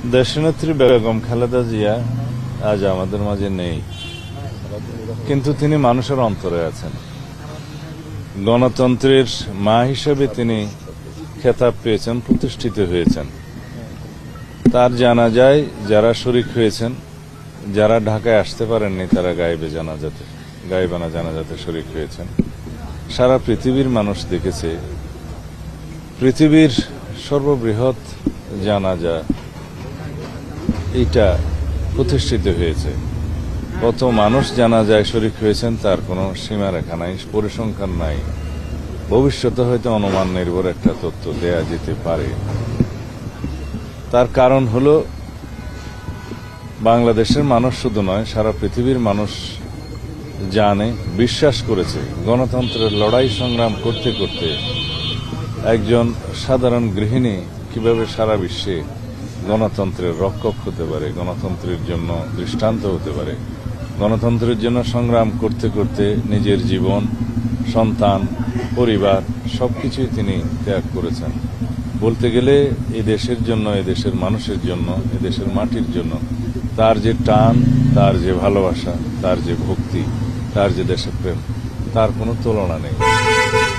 দেশনেত্রী বেগম খালেদা জিয়া আজ আমাদের মাঝে নেই, কিন্তু তিনি মানুষের অন্তরে আছেন। গণতন্ত্রের মা হিসেবে তিনি খেতাব পেয়েছেন, প্রতিষ্ঠিত হয়েছেন। তার জানাজায় যারা শরিক হয়েছেন, যারা ঢাকায় আসতে পারেননি, তারা গায়েবানা জানাজাতে শরিক হয়েছেন। সারা পৃথিবীর মানুষ দেখেছে পৃথিবীর সর্ববৃহৎ জানাজা এটা প্রতিষ্ঠিত হয়েছে। কত মানুষ জানাজায় শরিক হয়েছেন তার কোনো সীমারেখা নাই, পরিসংখ্যান নাই। ভবিষ্যতে হয়তো অনুমান নির্ভর একটা তথ্য দেয়া যেতে পারে। তার কারণ হলো বাংলাদেশের মানুষ শুধু নয়, সারা পৃথিবীর মানুষ জানে, বিশ্বাস করেছে গণতন্ত্রের লড়াই সংগ্রাম করতে করতে একজন সাধারণ গৃহিণী কিভাবে সারা বিশ্বে গণতন্ত্রের রক্ষক হতে পারে, গণতন্ত্রের জন্য দৃষ্টান্ত হতে পারে। গণতন্ত্রের জন্য সংগ্রাম করতে করতে নিজের জীবন, সন্তান, পরিবার সবকিছুই তিনি ত্যাগ করেছেন। বলতে গেলে এই দেশের জন্য, এই দেশের মানুষের জন্য, এই দেশের মাটির জন্য তার যে টান, তার যে ভালোবাসা, তার যে ভক্তি, তার যে দেশপ্রেম, তার কোনো তুলনা নেই।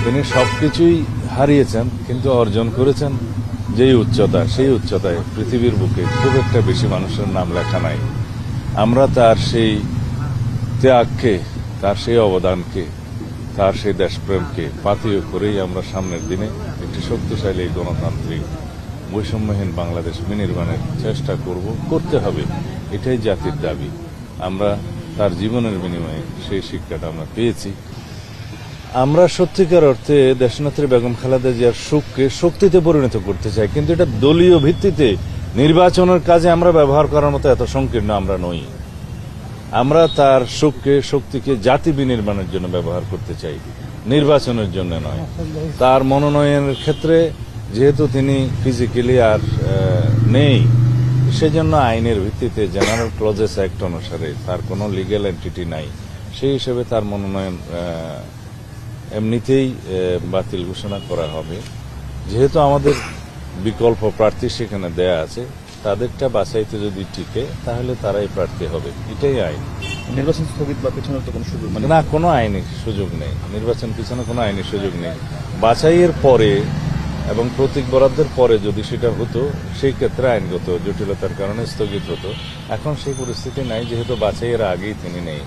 তিনি সবকিছুই হারিয়েছেন, কিন্তু অর্জন করেছেন যেই উচ্চতা, সেই উচ্চতায় পৃথিবীর বুকে খুব একটা বেশি মানুষের নাম লেখা নাই। আমরা তার সেই ত্যাগকে, তার সেই অবদানকে, তার সেই দেশপ্রেমকে পাথেয় করেই আমরা সামনের দিনে একটি শক্তিশালী গণতান্ত্রিক বৈষম্যহীন বাংলাদেশ বিনির্মাণের চেষ্টা করতে হবে। এটাই জাতির দাবি। আমরা তার জীবনের বিনিময়ে সেই শিক্ষাটা আমরা পেয়েছি। আমরা সত্যিকার অর্থে দেশনেত্রী বেগম খালেদা জিয়ার সুখকে শক্তিতে পরিণত করতে চাই, কিন্তু এটা দলীয় ভিত্তিতে নির্বাচনের কাজে আমরা ব্যবহার করার মতো এত সংকীর্ণ আমরা নই। আমরা তার সুখকে, শক্তিকে জাতি বিনির্মাণের জন্য ব্যবহার করতে চাই, নির্বাচনের জন্য নয়। তার মনোনয়নের ক্ষেত্রে যেহেতু তিনি ফিজিক্যালি আর নেই, সেজন্য আইনের ভিত্তিতে জেনারেল ক্লজেস অ্যাক্ট অনুসারে তার কোনো লিগ্যাল এন্টিটি নাই। সেই হিসেবে তার মনোনয়ন এমনিতেই বাতিল ঘোষণা করা হবে। যেহেতু আমাদের বিকল্প প্রার্থী সেখানে দেয়া আছে, তাদেরটা বাছাইতে যদি টিকে তাহলে তারাই প্রার্থী হবে। এটাই আইন। নির্বাচন স্থগিত বা পেছনের তো কোনো সুযোগ না, কোনো আইনি সুযোগ নেই। নির্বাচন পিছনে কোনো আইনি সুযোগ নেই। বাছাইয়ের পরে এবং প্রতীক বরাদ্দের পরে যদি সেটা হতো, সেই ক্ষেত্রে আইনগত জটিলতার কারণে স্থগিত হতো। এখন সেই পরিস্থিতি নাই, যেহেতু বাছাইয়ের আগেই তিনি নেই।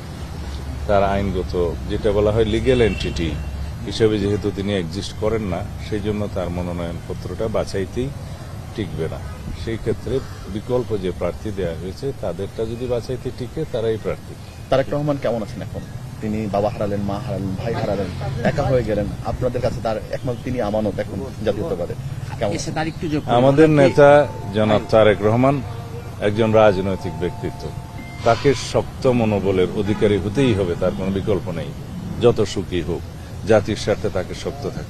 তার আইনগত, যেটা বলা হয় লিগ্যাল এন্টিটি হিসেবে যেহেতু তিনি এক্সিস্ট করেন না, সেই জন্য তার মনোনয়ন পত্রটা বাছাইতেই টিকবে না। সেই ক্ষেত্রে বিকল্প যে প্রার্থী দেওয়া হয়েছে তাদেরটা যদি বাছাইতে টিকে, তারাই প্রার্থী। তারেক রহমান কেমন আছেন এখন? তিনি বাবা হারালেন, মা হারালেন, ভাই হারালেন, একা হয়ে গেলেন। আপনাদের কাছে তার একমাত্র তিনি আমানত এখন জাতীয়তাবাদে। আমাদের নেতা জনাব তারেক রহমান একজন রাজনৈতিক ব্যক্তিত্ব। তাকে শক্ত মনোবলের অধিকারী হতেই হবে, তার কোনো বিকল্প নেই। যত সুখী হোক, জাতির স্বার্থে তাকে শক্ত থাকতে